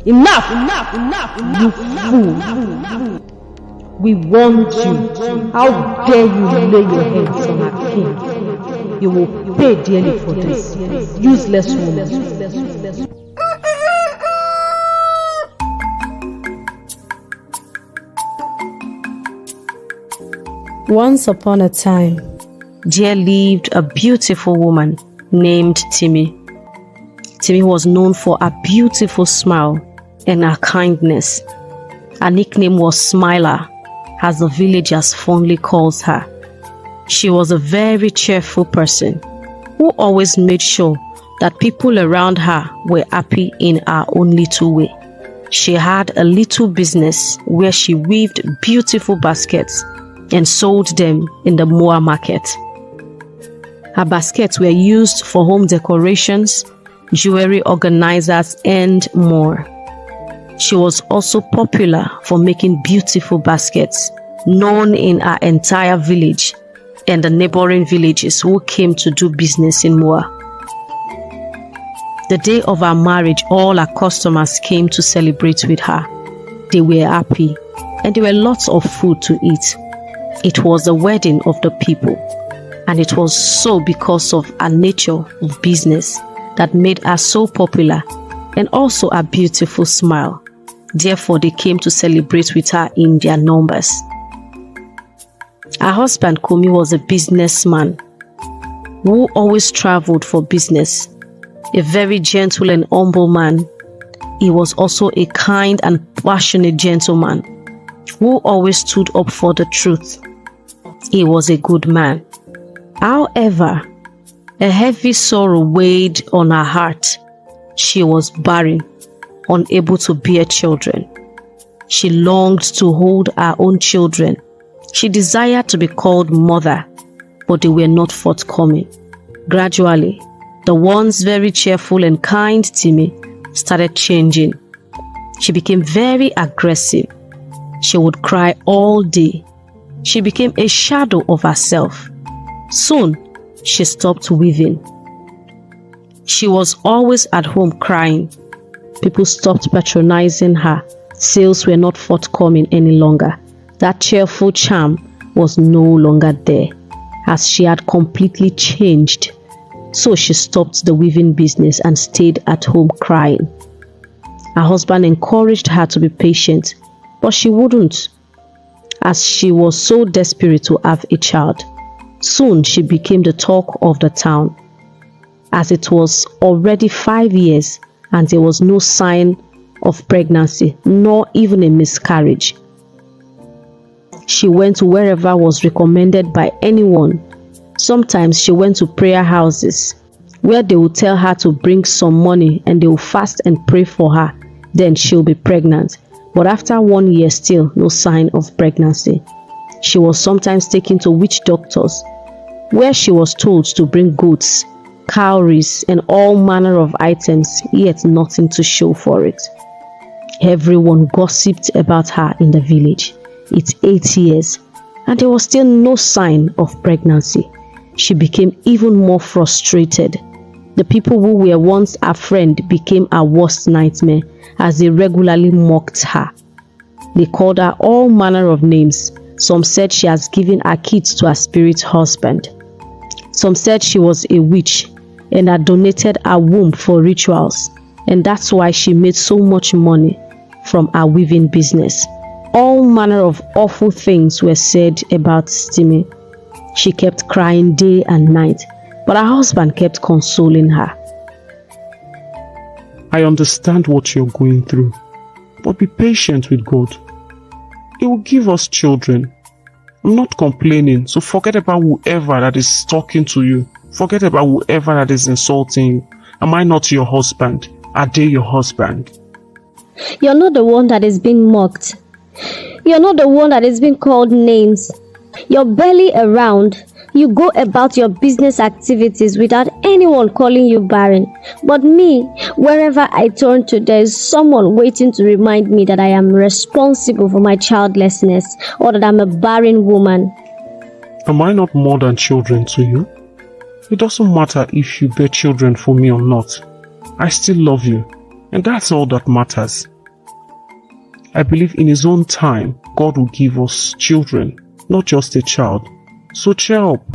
Enough! You fool! We warned you. How dare you lay your hands on our king? You will pay dearly for this. Useless woman. Once upon a time, there lived a beautiful woman named Timmy. Timmy was known for her beautiful smile and her kindness. Her nickname was Smiler, as the villagers fondly calls her. She was a very cheerful person who always made sure that people around her were happy in her own little way. She had a little business where she weaved beautiful baskets and sold them in the Moa market. Her baskets were used for home decorations, jewelry organizers, and more. She was also popular for making beautiful baskets, known in her entire village and the neighboring villages who came to do business in Moa. The day of her marriage, all her customers came to celebrate with her. They were happy, and there were lots of food to eat. It was the wedding of the people, and it was so because of her nature of business that made her so popular, and also her beautiful smile. Therefore, they came to celebrate with her in their numbers. Her husband, Kumi, was a businessman who always traveled for business. A very gentle and humble man, he was also a kind and passionate gentleman who always stood up for the truth. He was a good man. However, a heavy sorrow weighed on her heart. She was barren, unable to bear children. She longed to hold her own children. She desired to be called mother, but they were not forthcoming. Gradually, the once very cheerful and kind Timmy started changing. She became very aggressive. She would cry all day. She became a shadow of herself. Soon, she stopped weaving. She was always at home crying. People stopped patronizing her. Sales were not forthcoming any longer. That cheerful charm was no longer there, as she had completely changed. So she stopped the weaving business and stayed at home crying. Her husband encouraged her to be patient, but she wouldn't, as she was so desperate to have a child. Soon she became the talk of the town, as it was already 5 years and there was no sign of pregnancy, nor even a miscarriage. She went to wherever was recommended by anyone. Sometimes she went to prayer houses where they would tell her to bring some money and they will fast and pray for her. Then she'll be pregnant. But after 1 year, still no sign of pregnancy. She was sometimes taken to witch doctors, where she was told to bring goats, cowries, and all manner of items, yet nothing to show for it. Everyone gossiped about her in the village. It's 8 years, and there was still no sign of pregnancy. She became even more frustrated. The people who were once her friend became her worst nightmare, as they regularly mocked her. They called her all manner of names. Some said she has given her kids to her spirit husband. Some said she was a witch and had donated her womb for rituals, and that's why she made so much money from her weaving business. All manner of awful things were said about Timmy. She kept crying day and night, but her husband kept consoling her. I understand what you're going through, but be patient with God. He will give us children. I'm not complaining, so forget about whoever that is talking to you. Forget about whoever that is insulting you. Am I not your husband? Are they your husband? You're not the one that is being mocked. You're not the one that is being called names. You're barely around. You go about your business activities without anyone calling you barren. But me, wherever I turn to, there is someone waiting to remind me that I am responsible for my childlessness, or that I'm a barren woman. Am I not more than children to you? It doesn't matter if you bear children for me or not. I still love you, and that's all that matters. I believe in His own time, God will give us children, not just a child. So cheer up.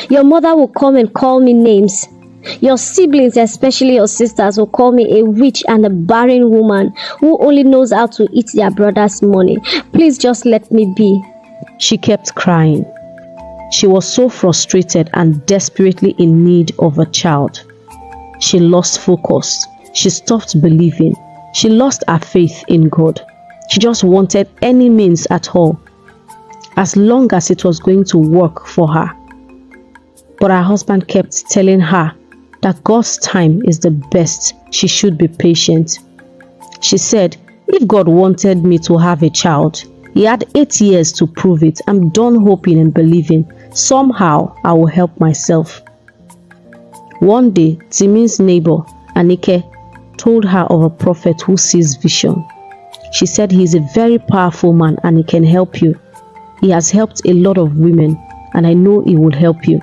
Your mother will come and call me names. Your siblings, especially your sisters, will call me a witch and a barren woman who only knows how to eat their brother's money. Please just let me be. She kept crying. She was so frustrated and desperately in need of a child. She lost focus. She stopped believing. She lost her faith in God. She just wanted any means at all, as long as it was going to work for her. But her husband kept telling her that God's time is the best. She should be patient. She said, if God wanted me to have a child, He had 8 years to prove it. I'm done hoping and believing. Somehow I will help myself. One day, Timi's neighbor, Anike, told her of a prophet who sees vision. She said he is a very powerful man and he can help you. He has helped a lot of women and I know he will help you.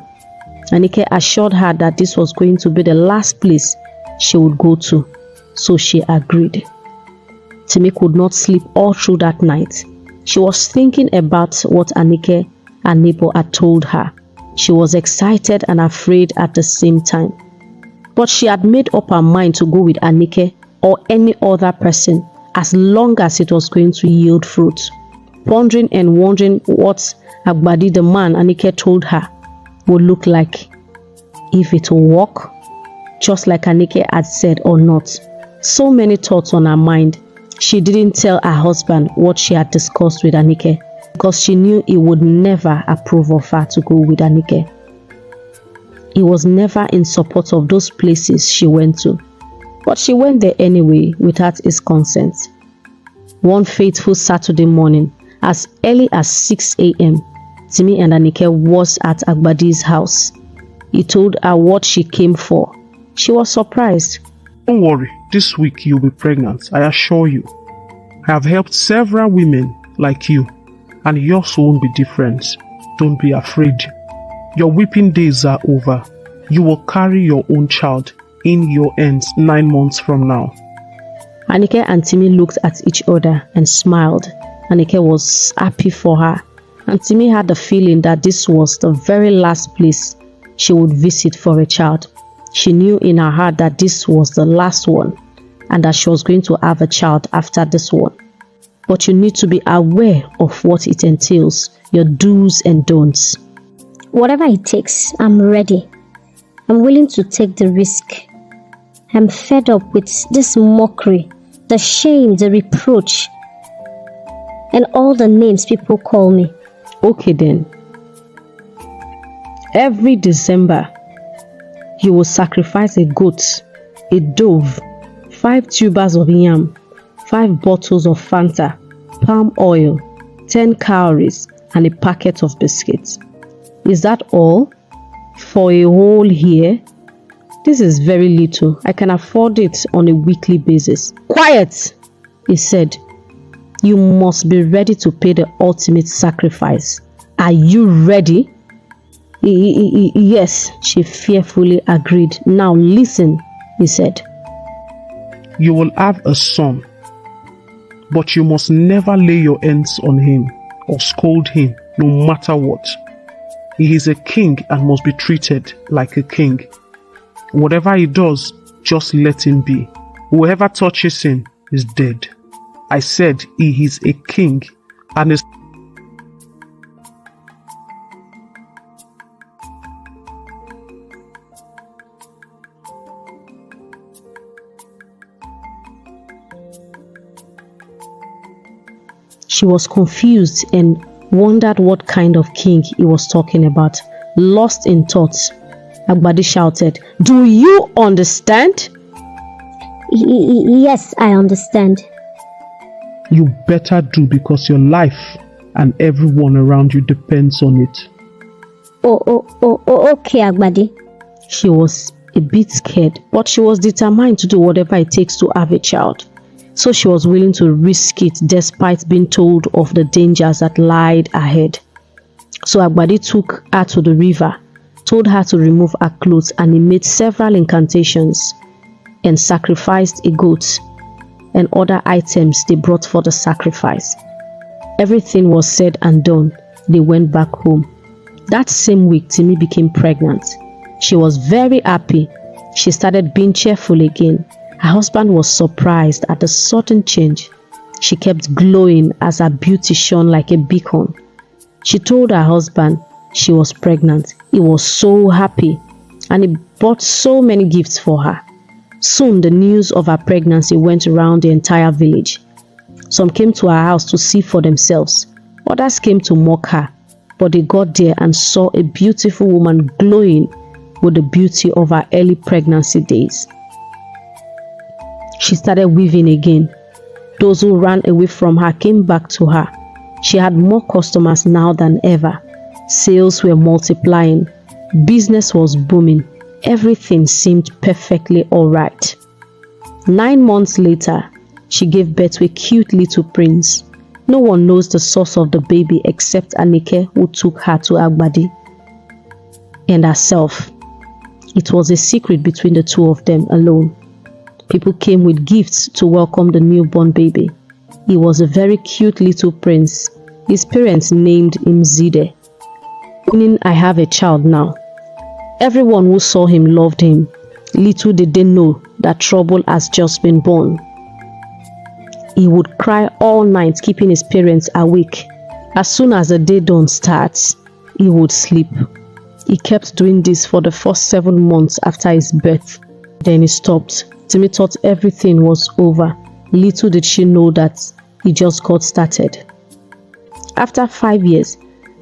Anike assured her that this was going to be the last place she would go to, so she agreed. Timi could not sleep all through that night. She was thinking about what Anike, her neighbor, had told her. She was excited and afraid at the same time. But she had made up her mind to go with Anike or any other person as long as it was going to yield fruit. Pondering and wondering what Agbadi, the man Anike told her, would look like, if it will work, just like Anike had said or not. So many thoughts on her mind. She didn't tell her husband what she had discussed with Anike because she knew he would never approve of her to go with Anike. He was never in support of those places she went to, but she went there anyway without his consent. One fateful Saturday morning, as early as 6 a.m., Timi and Anike was at Agbadi's house. He told her what she came for. She was surprised. Don't worry, this week you'll be pregnant, I assure you. I have helped several women like you, and yours won't be different. Don't be afraid. Your weeping days are over. You will carry your own child in your hands 9 months from now. Anike and Timi looked at each other and smiled. Anike was happy for her, and Timi had the feeling that this was the very last place she would visit for a child. She knew in her heart that this was the last one and that she was going to have a child after this one. But you need to be aware of what it entails, your do's and don'ts. Whatever it takes, I'm ready. I'm willing to take the risk. I'm fed up with this mockery, the shame, the reproach, and all the names people call me. Okay then. Every December, you will sacrifice a goat, a dove, 5 tubers of yam, 5 bottles of Fanta, palm oil, 10 cowries, and a packet of biscuits. Is that all? For a whole year? This is very little. I can afford it on a weekly basis. Quiet! He said. You must be ready to pay the ultimate sacrifice. Are you ready? Yes, she fearfully agreed. Now listen, he said. You will have a son, but you must never lay your hands on him or scold him, no matter what. He is a king and must be treated like a king. Whatever he does, just let him be. Whoever touches him is dead. I said he is a king and is She was confused and wondered what kind of king he was talking about. Lost in thoughts, Agbadi shouted, "Do you understand?" Yes, I understand. You better do, because your life and everyone around you depends on it. Okay, Agbadi. She was a bit scared, but she was determined to do whatever it takes to have a child. So she was willing to risk it despite being told of the dangers that lied ahead. So Agbadi took her to the river, told her to remove her clothes, and he made several incantations and sacrificed a goat. and other items they brought for the sacrifice. Everything was said and done. They went back home. That same week, Timi became pregnant. She was very happy. She started being cheerful again. Her husband was surprised at the sudden change. She kept glowing as her beauty shone like a beacon. She told her husband she was pregnant. He was so happy and he bought so many gifts for her. Soon the news of her pregnancy went around the entire village. Some came to her house to see for themselves. Others came to mock her, but they got there and saw a beautiful woman glowing with the beauty of her early pregnancy days. She started weaving again. Those who ran away from her came back to her. She had more customers now than ever. Sales were multiplying. Business was booming. Everything seemed perfectly all right. 9 months later, she gave birth to a cute little prince. No one knows the source of the baby except Anike, who took her to Agbadi, and herself. It was a secret between the two of them alone. People came with gifts to welcome the newborn baby. He was a very cute little prince. His parents named him Zide, meaning I have a child now. Everyone who saw him loved him. Little did they know that trouble has just been born. He would cry all night, keeping his parents awake. As soon as the day dawn starts, he would sleep. He kept doing this for the first 7 months after his birth. Then he stopped. Timi thought everything was over. Little did she know that he just got started. After 5 years,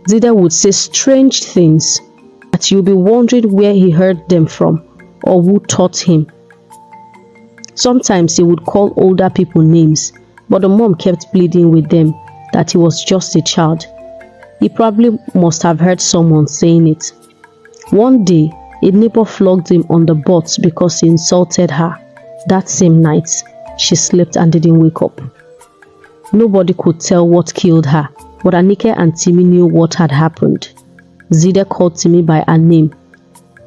Zida would say strange things that you'll be wondering where he heard them from or who taught him. Sometimes he would call older people names, but the mom kept pleading with them that he was just a child. He probably must have heard someone saying it. One day, a neighbor flogged him on the butt because he insulted her. That same night, she slept and didn't wake up. Nobody could tell what killed her, but Anike and Timi knew what had happened. Zide called Timi by her name.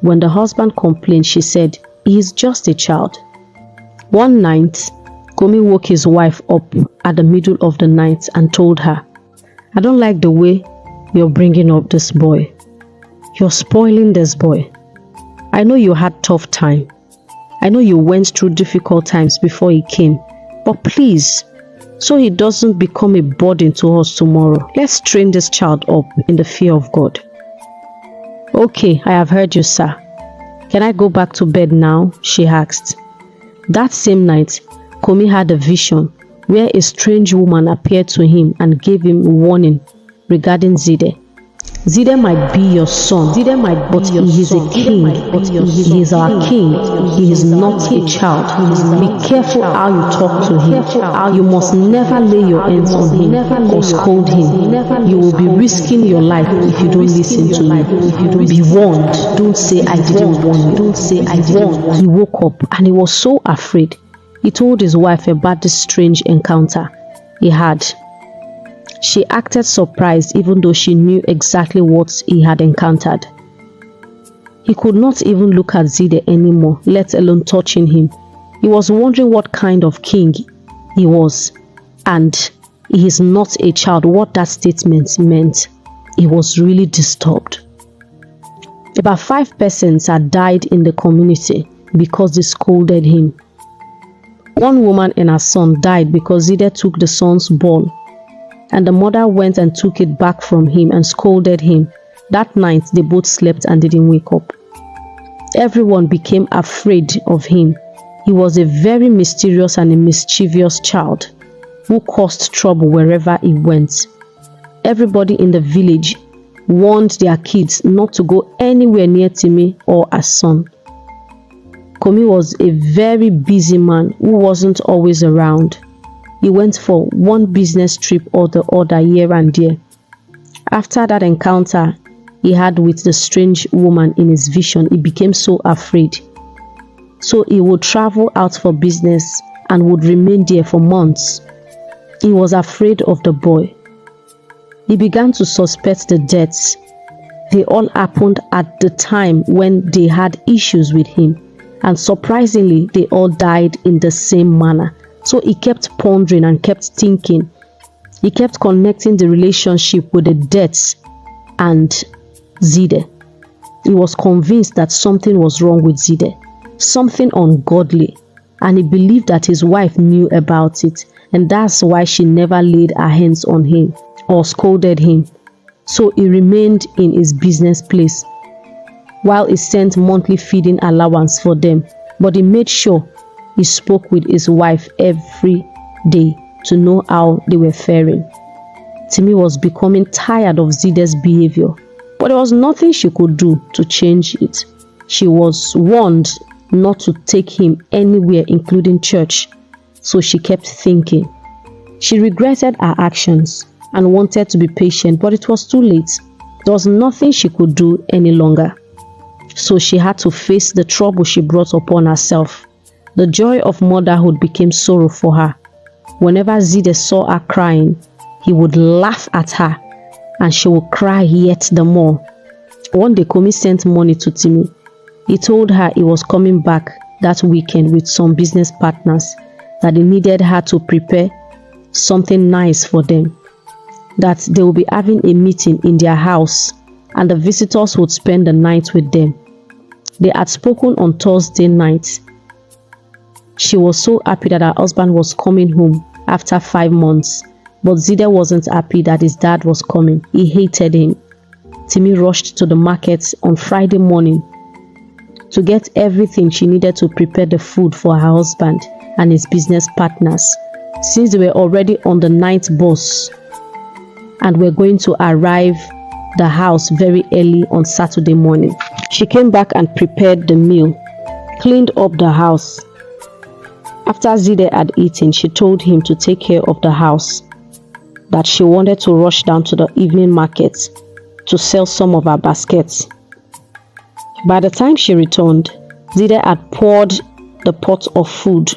When the husband complained, she said, "He is just a child." One night, Komi woke his wife up at the middle of the night and told her, "I don't like the way you're bringing up this boy. You're spoiling this boy. I know you had tough time. I know you went through difficult times before he came, but please, so he doesn't become a burden to us tomorrow, let's train this child up in the fear of God." "Okay, I have heard you, sir. Can I go back to bed now?" she asked. That same night, Komi had a vision where a strange woman appeared to him and gave him warning regarding Zide. "Zide might be your son, but he is a king. He is our king. He is not a child. Be careful how you talk to him. You must never lay your hands on him or scold him. You will be risking your life if you don't listen to me. Be warned. Don't say I didn't warn you. Don't say I didn't warn you." He woke up and he was so afraid. He told his wife about this strange encounter he had. She acted surprised even though she knew exactly what he had encountered. He could not even look at Zide anymore, let alone touching him. He was wondering what kind of king he was, and he is not a child, what that statement meant. He was really disturbed. About 5 persons had died in the community because they scolded him. One woman and her son died because Zide took the son's ball, and the mother went and took it back from him and scolded him. That night, they both slept and didn't wake up. Everyone became afraid of him. He was a very mysterious and a mischievous child who caused trouble wherever he went. Everybody in the village warned their kids not to go anywhere near Timi or her son. Komi was a very busy man who wasn't always around. He went for one business trip or the other here and there. After that encounter he had with the strange woman in his vision, he became so afraid. So he would travel out for business and would remain there for months. He was afraid of the boy. He began to suspect the deaths. They all happened at the time when they had issues with him, and surprisingly, they all died in the same manner, So he kept pondering and kept thinking. He kept connecting the relationship with the deaths and Zide. He was convinced that something was wrong with Zide, something ungodly, and he believed that his wife knew about it, and that's why she never laid her hands on him or scolded him. So he remained in his business place while he sent monthly feeding allowance for them, but he made sure he spoke with his wife every day to know how they were faring. Timi was becoming tired of Zide's behavior, but there was nothing she could do to change it. She was warned not to take him anywhere, including church, so she kept thinking. She regretted her actions and wanted to be patient, but it was too late. There was nothing she could do any longer. So she had to face the trouble she brought upon herself. The joy of motherhood became sorrow for her. Whenever Zide saw her crying, he would laugh at her and she would cry yet the more. One day, Komi sent money to Timi. He told her he was coming back that weekend with some business partners, that they needed her to prepare something nice for them, that they will be having a meeting in their house and the visitors would spend the night with them. They had spoken on Thursday night. She was so happy that her husband was coming home after 5 months, but Zide wasn't happy that his dad was coming. He hated him. Timi rushed to the market on Friday morning to get everything she needed to prepare the food for her husband and his business partners, since they were already on the night bus and were going to arrive the house very early on Saturday morning. She came back and prepared the meal, cleaned up the house. After Zide had eaten, she told him to take care of the house, that she wanted to rush down to the evening market to sell some of her baskets. By the time she returned, Zide had poured the pot of food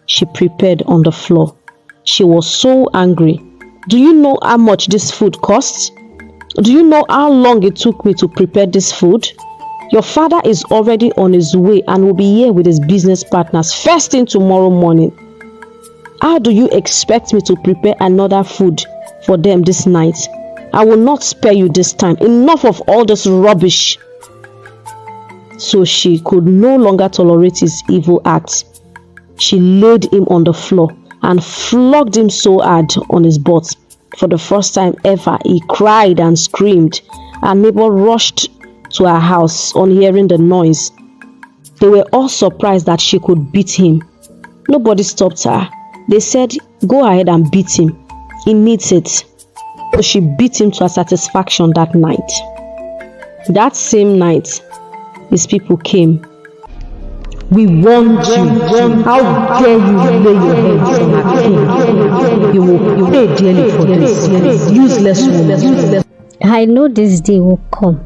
she prepared on the floor. She was so angry. Do you know how much this food costs? Do you know how long it took me to prepare this food? Your father is already on his way and will be here with his business partners first thing tomorrow morning. How do you expect me to prepare another food for them this night? I will not spare you this time. Enough of all this rubbish. So she could no longer tolerate his evil acts. She laid him on the floor and flogged him so hard on his butt. For the first time ever, he cried and screamed. Her neighbor rushed to her house on hearing the noise. They were all surprised that she could beat him. Nobody stopped her. They said, go ahead and beat him. He needs it. So she beat him to her satisfaction that night. That same night, his people came. We warned you. How dare you lay your hands on our king? You will pay dearly for this. Useless woman. I know this day will come,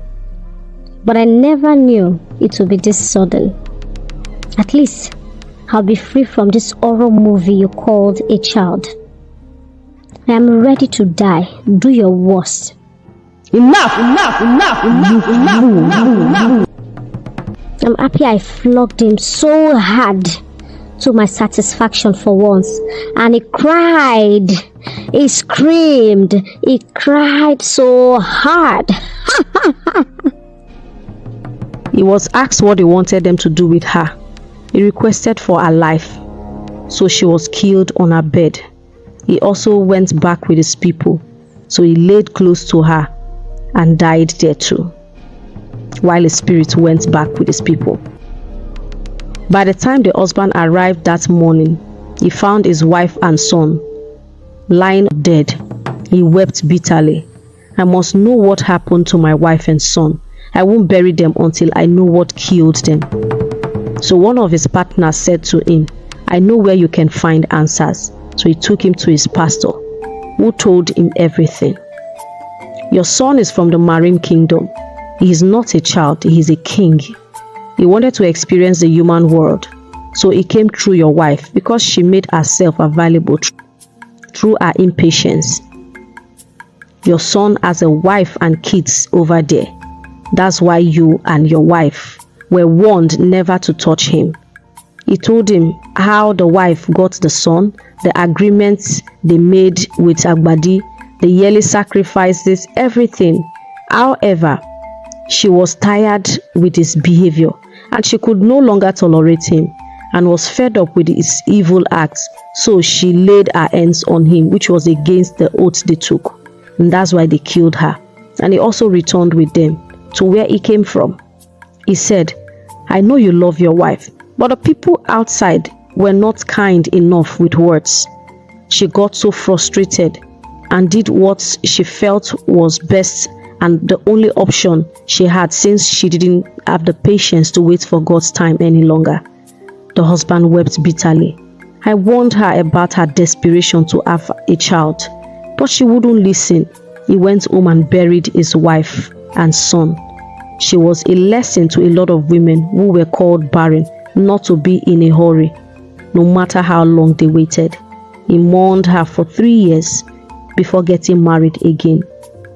but I never knew it would be this sudden. At least, I'll be free from this horror movie you called a child. I am ready to die. Do your worst. Enough! I'm happy I flogged him so hard to my satisfaction for once. And he cried. He screamed. He cried so hard. He was asked what he wanted them to do with her. He requested for her life, so she was killed on her bed. He also went back with his people, so he laid close to her and died there too, while his spirit went back with his people. By the time the husband arrived that morning, he found his wife and son lying dead. He wept bitterly. I must know what happened to my wife and son. I won't bury them until I know what killed them. So one of his partners said to him, I know where you can find answers. So he took him to his pastor, who told him everything. Your son is from the marine kingdom. He is not a child, he is a king. He wanted to experience the human world, so he came through your wife because she made herself available through her impatience. Your son has a wife and kids over there. That's why you and your wife were warned never to touch him. He told him how the wife got the son, the agreements they made with Agbadi, the yearly sacrifices, everything. However, she was tired with his behavior and she could no longer tolerate him and was fed up with his evil acts. So she laid her hands on him, which was against the oath they took. And that's why they killed her. And he also returned with them to where he came from. He said, I know you love your wife, but the people outside were not kind enough with words. She got so frustrated and did what she felt was best and the only option she had, since she didn't have the patience to wait for God's time any longer. The husband wept bitterly. I warned her about her desperation to have a child, but she wouldn't listen. He went home and buried his wife and son. She was a lesson to a lot of women who were called barren not to be in a hurry, no matter how long they waited. He mourned her for 3 years before getting married again.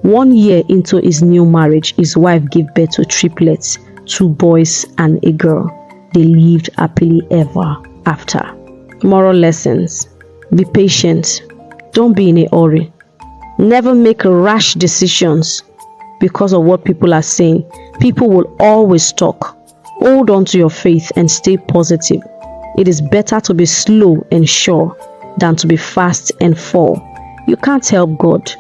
1 year into his new marriage, his wife gave birth to triplets, 2 boys and a girl. They lived happily ever after. Moral lessons. Be patient. Don't be in a hurry. Never make rash decisions because of what people are saying. People will always talk. Hold on to your faith and stay positive. It is better to be slow and sure than to be fast and fall. You can't help God.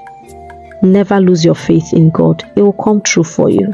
Never lose your faith in God. It will come true for you.